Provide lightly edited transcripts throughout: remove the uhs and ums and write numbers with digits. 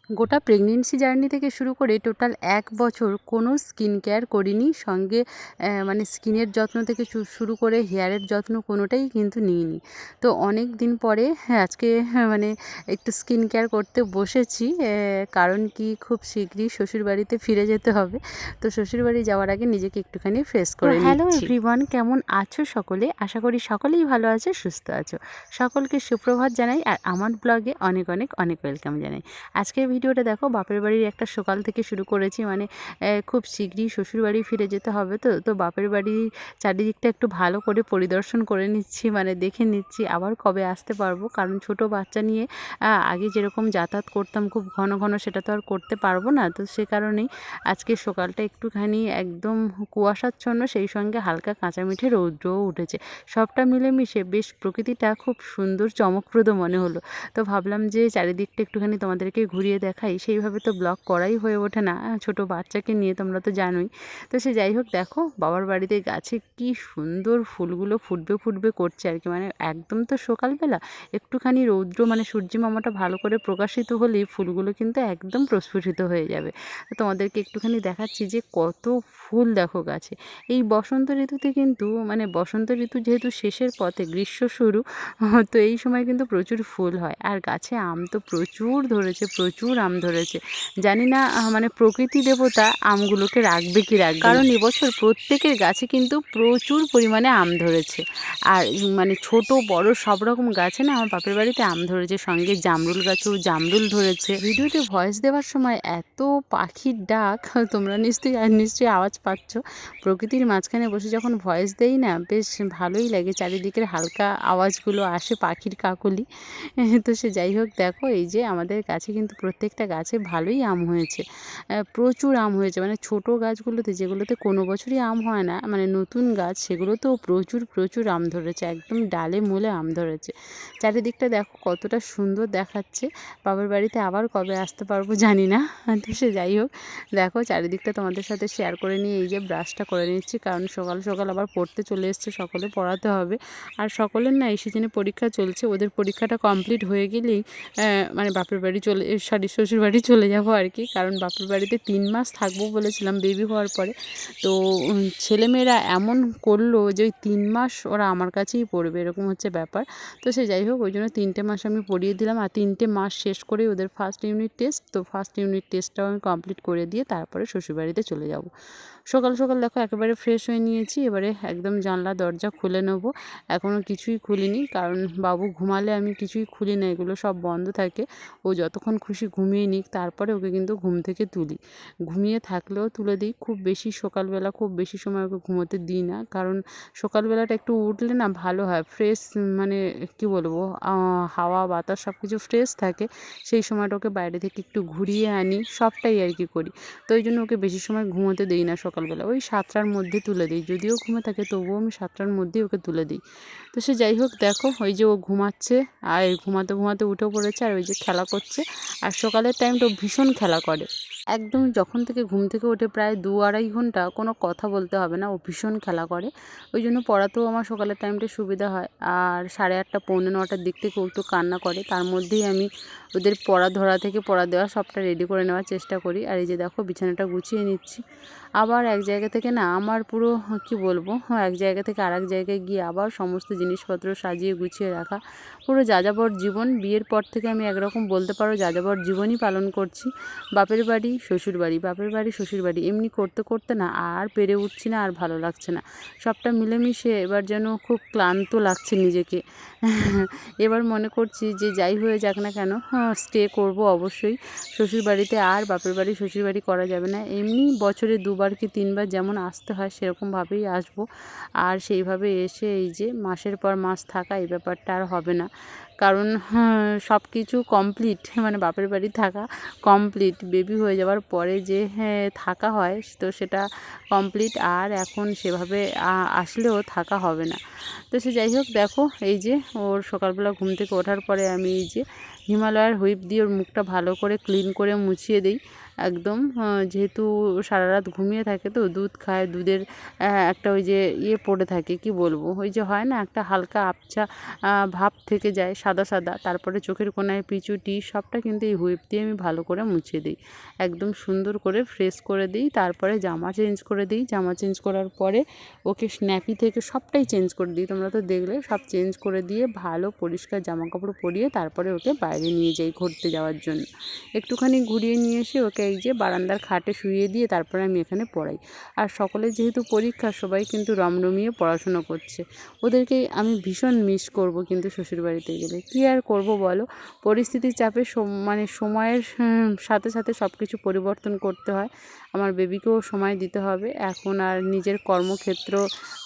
গোটা pregnancy journey থেকে শুরু করে টোটাল ১ বছর কোনো স্কিন কেয়ার করিনি। সঙ্গে মানে স্কিনের যত্ন থেকে শুরু করে হেয়ারের যত্ন কোনোটাই কিন্তু নিইনি। তো অনেক দিন পরে আজকে মানে একটু স্কিন কেয়ার করতে বসেছি। কারণ কি, খুব শীঘ্রই শ্বশুরবাড়িতে ফিরে যেতে হবে। তো শ্বশুরবাড়ি যাওয়ার আগে নিজেকে একটুখানি ফ্রেশ করে হ্যালো নিচ্ছি। এভরিওয়ান, কেমন আছো সকলে? আশা করি সকলেই ভালো আছো, সুস্থ আছো। সকলকে সুপ্রভাত জানাই আর আমার ব্লগে অনেক অনেক অনেক ওয়েলকাম জানাই। আজকের ভিডিওটা দেখো, বাপের বাড়ির একটা সকাল থেকে শুরু করেছি। মানে খুব শীঘ্রই শ্বশুরবাড়ি ফিরে যেতে হবে। তো বাপের বাড়ির চারিদিকটা একটু ভালো করে পরিদর্শন করে নিচ্ছি, মানে দেখে নিচ্ছি আবার কবে আসতে পারবো। কারণ ছোট বাচ্চা নিয়ে আগে যেরকম যাতায়াত করতাম খুব ঘন ঘন, সেটা তো আর করতে পারবো না। তো সে কারণেই আজকে সকালটা একটুখানি একদম কুয়াশাচ্ছন্ন, সেই সঙ্গে হালকা কাঁচামেঠে রৌদ্রও উঠেছে। সবটা মিলেমিশে বেশ প্রকৃতিটা খুব সুন্দর চমকপ্রদ মনে হলো। তো ভাবলাম যে চারিদিকটা একটুখানি তোমাদেরকে ঘুরিয়ে দেখাই। সেইভাবে তো ব্লগ করাই হয়ে ওঠে না ছোট বাচ্চাকে নিয়ে, তোমরা তো জানোই। তো সে যাই হোক, দেখো বাবার বাড়িতে গাছে কি সুন্দর ফুলগুলো ফুটবে ফুটবে করছে আর কি। মানে একদম তো সকালবেলা একটুখানি রৌদ্র মানে সূর্যি মামাটা ভালো করে প্রকাশিত হলেই ফুলগুলো কিন্তু একদম প্রস্ফুটিত হয়ে যাবে। তো তোমাদেরকে একটুখানি দেখাচ্ছি যে কত ফুল দেখো গাছে। এই বসন্ত ঋতুতে কিন্তু মানে বসন্ত ঋতু যেহেতু শেষের পথে, গ্রীষ্ম শুরু, তো এই সময় কিন্তু প্রচুর ফুল হয়। আর গাছে আম তো প্রচুর ধরেছে, প্রচুর আম ধরেছে। জানি না মানে প্রকৃতি দেবতা আমগুলোকে রাখবে কি রাখবে না। কারণ এবছর প্রত্যেকের গাছে কিন্তু প্রচুর পরিমাণে আম ধরেছে। আর মানে ছোট বড় সব রকম গাছে না আমার বাপের বাড়িতে আম ধরেছে, সঙ্গে জামরুল গাছেও জামরুল ধরেছে। ভিডিওতে ভয়েস দেওয়ার সময় এত পাখির ডাক, তোমরা নিশ্চয়ই আওয়াজ পাচ্ছ। প্রকৃতির মাঝখানে বসে যখন ভয়েস দেই না, বেশ ভালোই লাগে। চারিদিকের হালকা আওয়াজগুলো আসে, পাখির কাকলি। তো সে যাই হোক, দেখো এই যে আমাদের গাছে কিন্তু প্রত্যেকটা গাছে ভালোই আম হয়েছে। প্রচুর আম হয়েছে। মানে ছোট গাছগুলোতে, যেগুলোতে কোনো বছরই আম হয় না, মানে নতুন গাছ, সেগুলোতেও প্রচুর প্রচুর আম ধরেছে। একদম ডালে মূলে আম ধরেছে। চারিদিকটা দেখো কতটা সুন্দর দেখাচ্ছে। বাবার বাড়িতে আবার কবে আসতে পারবো জানি না। তো সে যাই হোক, দেখো চারিদিকটা তোমাদের সাথে শেয়ার করে নিয়ে এই যে ব্রাশটা করে নিচ্ছি। কারণ সকাল সকাল আবার পড়তে চলে এসছে, সকলে পড়াতে হবে। আর সকলের না এই সিজনে পরীক্ষা চলছে। ওদের পরীক্ষাটা কমপ্লিট হয়ে গেলেই মানে বাপের বাড়ি শ্বশুর বাড়ি চলে যাবো আর কি। কারণ বাপের বাড়িতে 3 মাস থাকবো বলেছিলাম বেবি হওয়ার পরে। তো ছেলেমেয়েরা এমন করলো যে ওই 3 মাস ওরা আমার কাছেই পড়বে, এরকম হচ্ছে ব্যাপার। তো সে যাই হোক, ওই জন্য 3টে মাস আমি পড়িয়ে দিলাম। আর 3টে মাস শেষ করে ওদের ফার্স্ট ইউনিট টেস্ট, তো ফার্স্ট ইউনিট টেস্টটাও আমি কমপ্লিট করে দিয়ে তারপরে শ্বশুরবাড়িতে চলে যাব। সকাল সকাল দেখো একেবারে ফ্রেশ হয়ে নিয়েছি। এবারে একদম জানলা দরজা খুলে নেবো। এখনও কিছুই খুলিনি, কারণ বাবু ঘুমালে আমি কিছুই খুলি না, এগুলো সব বন্ধ থাকে। ও যতক্ষণ খুশি ঘুমিয়ে নিক, তারপরে ওকে কিন্তু ঘুম থেকে তুলি। ঘুমিয়ে থাকলেও তুলে দিই। খুব বেশি সকালবেলা খুব বেশি সময় ওকে ঘুমোতে দিই না, কারণ সকালবেলাটা একটু উঠলে না ভালো হয়, ফ্রেশ মানে কি বলবো, হাওয়া বাতাস সব কিছু ফ্রেশ থাকে। সেই সময়টা ওকে বাইরে থেকে একটু ঘুরিয়ে আনি, সবটাই আর কি করি। তো ওই জন্য ওকে বেশি সময় ঘুমোতে দিই না সকালবেলা। ওই 7টার মধ্যে তুলে দিই। যদিও ঘুমে থাকে তবুও আমি 7টার মধ্যেই ওকে তুলে দিই। তো সে যাই হোক, দেখো ওই যে ও ঘুমাচ্ছে, আর ঘুমাতে ঘুমাতে উঠেও পড়েছে, আর ওই যে খেলা করছে। আর সকালের টাইমটা ও ভীষণ খেলা করে। একদম যখন থেকে ঘুম থেকে ওঠে প্রায় 2-2.5 ঘন্টা কোনো কথা বলতে হবে না, ও ভীষণ খেলা করে। ওই জন্য পড়াতেও আমার সকালের টাইমটা সুবিধা হয়। আর 8:30 পৌনে 9টার দিক থেকে ও একটু কান্না করে, তার মধ্যেই আমি ওদের পড়া ধরা থেকে পড়া দেওয়া সবটা রেডি করে নেওয়ার চেষ্টা করি। আর এই যে দেখো বিছানাটা গুছিয়ে নিচ্ছি। আবার এক জায়গা থেকে না আমার পুরো কি বলবো, এক জায়গা থেকে আরেক জায়গায় গিয়ে আবার সমস্ত জিনিসপত্র সাজিয়ে গুছিয়ে রাখা। পুরো যাযাবর জীবন। বিয়ের পর থেকে আমি একরকম বলতে পারো যাযাবর জীবনই পালন করছি। বাপের বাড়ি শ্বশুরবাড়ি, বাপের বাড়ি শ্বশুরবাড়ি, এমনি করতে করতে না আর পেরে উঠছি না, আর ভালো লাগছে না। সবটা মিলেমিশে এবার যেন খুব ক্লান্ত লাগছে নিজেকে। এবার মনে করছি যে যাই হয়ে যাক না কেন, স্টে করব অবশ্যই শ্বশুরবাড়িতে। আর বাপের বাড়ি শ্বশুরবাড়ি করা যাবে না। এমনি বছরে 2বার কি 3বার যেমন আসতে হয় সেরকমভাবেই আসবো। আর সেইভাবে এসে এই যে মাসের পর মাস থাকা, এই ব্যাপারটা আর হবে না। কারণ সব কিছু কমপ্লিট, মানে বাপের বাড়ি থাকা কমপ্লিট। বেবি হয়ে যাওয়ার পরে যে থাকা হয়, তো সেটা কমপ্লিট। আর এখন সেভাবে আসলেও থাকা হবে না। তো সে যাই হোক, দেখো এই যে ওর সকালবেলা ঘুম থেকে ওঠার পরে আমি এই যে হিমালয়ার হুইপ দিয়ে ওর মুখটা ভালো করে ক্লিন করে মুছিয়ে দিই। একদম যেহেতু সারা রাত ঘুমিয়ে থাকে তো দুধ খায়, দুধের একটা ওই যে পড়ে থাকে, কি বলবো, ওই যে হয় না একটা হালকা আবছা ভাব থেকে যায় সাদা সাদা। তারপরে চোখের কোণায় পিছুটি সবটা কিন্তু এই হুইপ দিয়ে আমি ভালো করে মুছে দিই, একদম সুন্দর করে ফ্রেশ করে দিই। তারপরে জামা চেঞ্জ করে দিই, জামা চেঞ্জ করার পরে ওকে স্ন্যাপি থেকে সবটাই চেঞ্জ করে দিই, তোমরা তো দেখলে সব চেঞ্জ করে দিয়ে ভালো পরিষ্কার জামা কাপড় পরিয়ে তারপরে ওকে বাইরে নিয়ে যাই ঘুরতে যাওয়ার জন্য। একটুখানি ঘুরিয়ে নিয়ে এসে ওকে এই যে বারান্দার খাটে শুইয়ে দিয়ে তারপরে আমি এখানে পড়াই। আর সকলের যেহেতু পরীক্ষা, সবাই কিন্তু রমরমিয়ে পড়াশুনো করছে। ওদেরকে আমি ভীষণ মিস করব কিন্তু শ্বশুরবাড়িতে গেলে। কী আর করব বলো, পরিস্থিতির চাপে মানে সময়ের সাথে সাথে সব কিছু পরিবর্তন করতে হয়। আমার বেবিকেও সময় দিতে হবে এখন, আর নিজের কর্মক্ষেত্র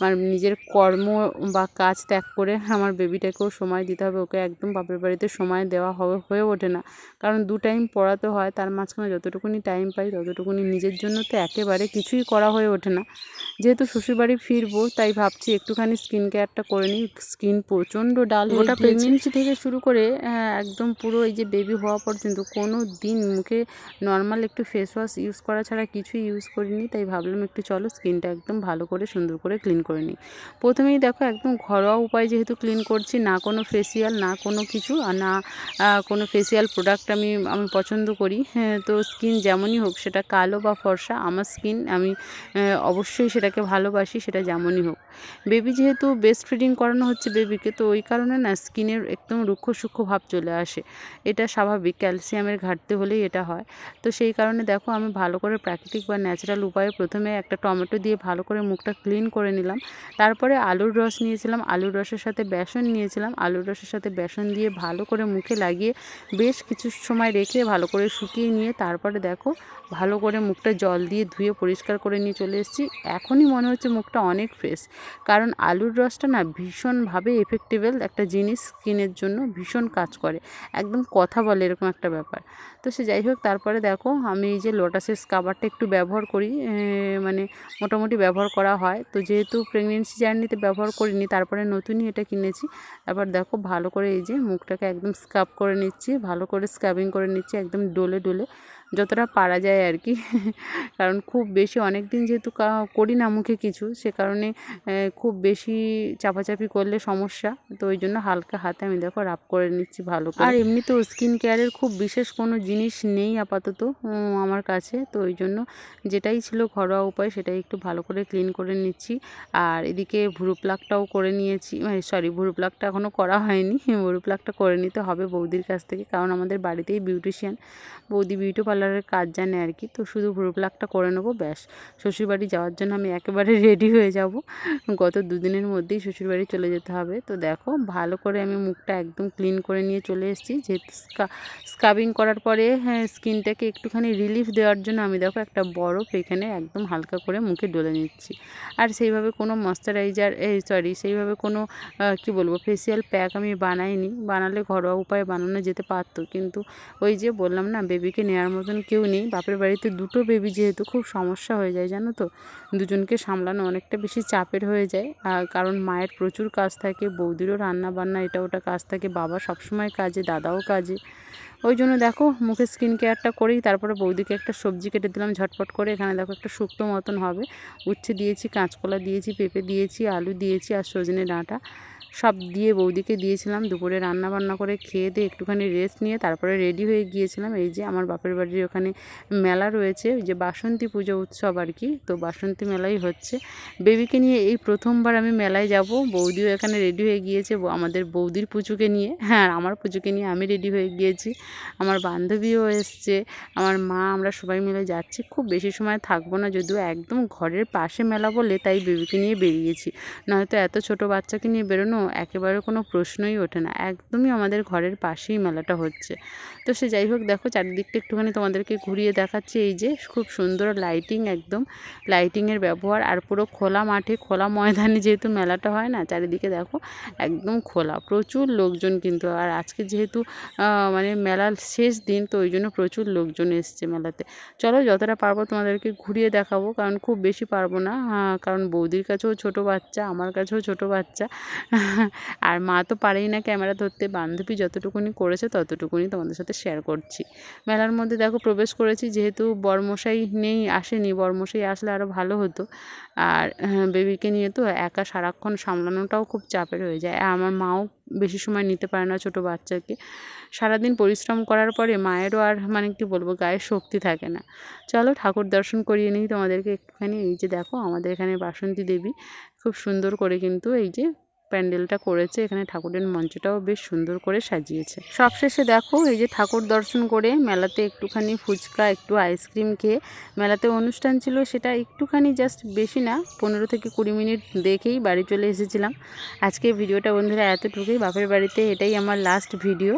মানে নিজের কর্ম বা কাজ ত্যাগ করে আমার বেবিটাকেও সময় দিতে হবে। ওকে একদম বাপের বাড়িতে সময় দেওয়া হয়ে ওঠে না, কারণ 2 টাইম পড়াতে হয়, তার মাঝখানে যতটুকুনি টাইম পাই ততটুকুনি নিজের জন্য তো একেবারে কিছুই করা হয়ে ওঠে না। যেহেতু শ্বশুরবাড়ি ফিরবো তাই ভাবছি একটুখানি স্কিন কেয়ারটা করে নিই। স্কিন প্রচণ্ড ডাল হয়ে গিয়েছে। প্রেগনেন্সি থেকে শুরু করে একদম পুরো এই যে বেবি হওয়া পর্যন্ত কোনো দিন মুখে নর্মাল একটু ফেস ওয়াশ ইউজ করা ছাড়া কিছুই ইউজ করিনি। তাই ভাবলাম একটু চলো স্কিনটা একদম ভালো করে সুন্দর করে ক্লিন করে নিই। প্রথমেই দেখো একদম ঘরোয়া উপায় যেহেতু ক্লিন করছি, না কোনো ফেসিয়াল না কোনো কিছু, আর না কোনো ফেসিয়াল প্রোডাক্ট আমি পছন্দ করি। হ্যাঁ, তো স্কিন যেমনই হোক, সেটা কালো বা ফর্সা, আমার স্কিন আমি অবশ্যই সেটাকে ভালোবাসি, সেটা যেমনই হোক। বেবি যেহেতু ব্রেস্ট ফিডিং করানো হচ্ছে বেবিকে, তো ওই কারণে না স্কিনের একদম রুক্ষ সূক্ষ্ম ভাব চলে আসে। এটা স্বাভাবিক, ক্যালসিয়ামের ঘাটতি হলেই এটা হয়। তো সেই কারণে দেখো আমি ভালো করে প্রাকৃতিক বা ন্যাচারাল উপায়ে প্রথমে একটা টমেটো দিয়ে ভালো করে মুখটা ক্লিন করে নিলাম। তারপরে আলুর রস নিয়েছিলাম, আলুর রসের সাথে বেসন নিয়েছিলাম, আলুর রসের সাথে বেসন দিয়ে ভালো করে মুখে লাগিয়ে বেশ কিছু সময় রেখে ভালো করে শুকিয়ে নিয়ে তারপরে দেখো ভালো করে মুখটা জল দিয়ে ধুয়ে পরিষ্কার করে নিয়ে চলে এসেছি। এখনই মনে হচ্ছে মুখটা অনেক ফ্রেশ, কারণ আলুর রসটা না ভীষণভাবে এফেক্টেবল একটা জিনিস, স্কিনের জন্য ভীষণ কাজ করে, একদম কথা বলে এরকম একটা ব্যাপার। তো সে যাই হোক, তারপরে দেখো আমি এই যে লোটাসের স্কাবারটা একটু ব্যবহার করি, মানে মোটামুটি ব্যবহার করা হয়। তো যেহেতু প্রেগনেন্সি জার্নিতে ব্যবহার করিনি, তারপরে নতুনই এটা কিনেছি। তারপর দেখো ভালো করে এই যে মুখটাকে একদম স্কাব করে নিচ্ছি, ভালো করে স্ক্রাবিং করে নিচ্ছি, একদম ডলে ডলে যতটা পারা যায় আর কি। কারণ খুব বেশি অনেক দিন যেহেতু করি না মুখে কিছু, সে কারণে খুব বেশি চাপাচাপি করলে সমস্যা। তো ওই জন্য হালকা হাতে আমি দেখো রাব করে নিচ্ছি ভালো করে। আর এমনিতেও স্কিন কেয়ারের খুব বিশেষ কোনো জিনিস নেই আপাতত আমার কাছে, তো ওই জন্য যেটাই ছিল ঘরোয়া উপায় সেটাই একটু ভালো করে ক্লিন করে নিচ্ছি। আর এদিকে ভুরু প্লাকটাও করে নিয়েছি, সরি ভুরু প্লাকটা এখনও করা হয়নি, ভুরু প্লাকটা করে নিতে হবে বৌদির কাছ থেকে, কারণ আমাদের বাড়িতেই বিউটিশিয়ান, বৌদি বিউটি পার্লারের কাজ জানে আর কি। তো শুধু ভুরু প্লাকটা করে নেবো, ব্যাস শ্বশুরবাড়ি যাওয়ার জন্য আমি একেবারে রেডি হয়ে যাব। গত 2 দিনের মধ্যেই শ্বশুরবাড়ি চলে যেতে হবে। তো দেখো ভালো করে আমি মুখটা একদম ক্লিন করে নিয়ে চলে এসেছি। যেহেতু স্ক্রাবিং করার পরে স্কিনটাকে একটুখানি রিলিফ দেওয়ার জন্য আমি দেখো একটা বরফ এখানে একদম হালকা করে মুখে ডলে নিচ্ছি। আর সেইভাবে কোনো ময়েশ্চারাইজার সেইভাবে কোনো কি বলবো ফেসিয়াল প্যাক আমি বানাইনি, বানালে ঘরোয়া উপায়ে বানানো যেতে পারতো, কিন্তু ওই যে বললাম না বেবিকে নেওয়ার মতন কেউ নেই। বাপের বাড়িতে 2টো বেবি যেহেতু খুব সমস্যা হয়ে যায় জানো তো, দুজনকে সামলানো অনেকটা বেশি চাপের হয়ে যায়। কারণ মায়ের প্রচুর কাজ থাকে, বৌদিরও রান্না বান্না এটা ওটা কাজ থাকে, বাবা সবসময় কাজে, দাদাও কাজে। ওই জন্য দেখো মুখে স্কিন কেয়ারটা করেই তারপরে বৌদিকে একটা সবজি কেটে দিলাম ঝটপট করে। এখানে দেখো একটা শুক্তো মতন হবে, উচ্ছে দিয়েছি, কাঁচকলা দিয়েছি, পেঁপে দিয়েছি, আলু দিয়েছি আর সজনে ডাঁটা সব দিয়ে বৌদিকে দিয়েছিলাম। দুপুরে রান্না বান্না করে খেয়ে দিয়ে একটুখানি রেস্ট নিয়ে তারপরে রেডি হয়ে গিয়েছিলাম। এই যে আমার বাপের বাড়ির ওখানে মেলা রয়েছে, ওই যে বাসন্তী পুজো উৎসব আর কি, তো বাসন্তী মেলাই হচ্ছে। বেবিকে নিয়ে এই প্রথমবার আমি মেলায় যাব। বৌদিও এখানে রেডি হয়ে গিয়েছে আমাদের বৌদির পুজোকে নিয়ে, হ্যাঁ আমার পুজোকে নিয়ে আমি রেডি হয়ে গিয়েছি। আমার বান্ধবীও এসছে, আমার মা, আমরা সবাই মিলে যাচ্ছি। খুব বেশি সময় থাকবো না, যদিও একদম ঘরের পাশে মেলা বলে তাই বেবিকে নিয়ে বেরিয়েছি, নয়তো এত ছোট বাচ্চাকে নিয়ে বেরোনো একেবারে কোনো প্রশ্নই ওঠে না। একদমই আমাদের ঘরের পাশেই মেলাটা হচ্ছে। তো সে যাই হোক, দেখো চারিদিকটা একটুখানি তোমাদেরকে ঘুরিয়ে দেখাচ্ছি। এই যে খুব সুন্দর লাইটিং, একদম লাইটিংয়ের ব্যবহার, আর পুরো খোলা মাঠে খোলা ময়দানে যেহেতু মেলাটা হয় না, চারিদিকে দেখো একদম খোলা, প্রচুর লোকজন কিন্তু। আর আজকে যেহেতু মানে মেলা মেলার শেষ দিন, তো ওই জন্য প্রচুর লোকজন এসছে মেলাতে। চলো যতটা পারবো তোমাদেরকে ঘুরিয়ে দেখাবো, কারণ খুব বেশি পারবো না, কারণ বৌদির কাছেও ছোট বাচ্চা, আমার কাছেও ছোট বাচ্চা, আর মা তো পারেই না ক্যামেরা ধরতে। বান্ধবী যতটুকুনি করেছে ততটুকুনি তোমাদের সাথে শেয়ার করছি। মেলার মধ্যে দেখো প্রবেশ করেছি, যেহেতু বরমশাই নেই, আসেনি, বরমশাই আসলে আরও ভালো হতো। আর বেবিকে নিয়ে তো একা সারাক্ষণ সামলানোটাও খুব চাপের হয়ে যায়। আর আমার মাও বেশি সময় নিতে পারে না ছোটো বাচ্চাকে। সারাদিন পরিশ্রম করার পরে মায়েরও আর মানে কি বলবো, গায়ে শক্তি থাকে না। চলো ঠাকুর দর্শন করিয়ে নিই তোমাদেরকে একটুখানি। এই যে দেখো আমাদের এখানে বাসন্তী দেবী খুব সুন্দর করে কিন্তু এই যে প্যান্ডেলটা করেছে, এখানে ঠাকুরের মঞ্চটাও বেশ সুন্দর করে সাজিয়েছে। সবশেষে দেখো এই যে ঠাকুর দর্শন করে মেলাতে একটুখানি ফুচকা, একটু আইসক্রিম খেয়ে, মেলাতে অনুষ্ঠান ছিল সেটা একটুখানি জাস্ট বেশি না, 15 থেকে 20 মিনিট দেখেই বাড়ি চলে এসেছিলাম। আজকে ভিডিওটা বন্ধুরা এতটুকুই। বাপের বাড়িতে এটাই আমার লাস্ট ভিডিও।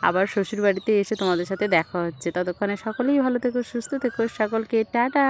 আবার শ্বশুর বাড়িতে এসে তোমাদের সাথে দেখা হচ্ছে। ততক্ষণে সকলেই ভালো থেকো, সুস্থ থেকো, সকলকে টাটা।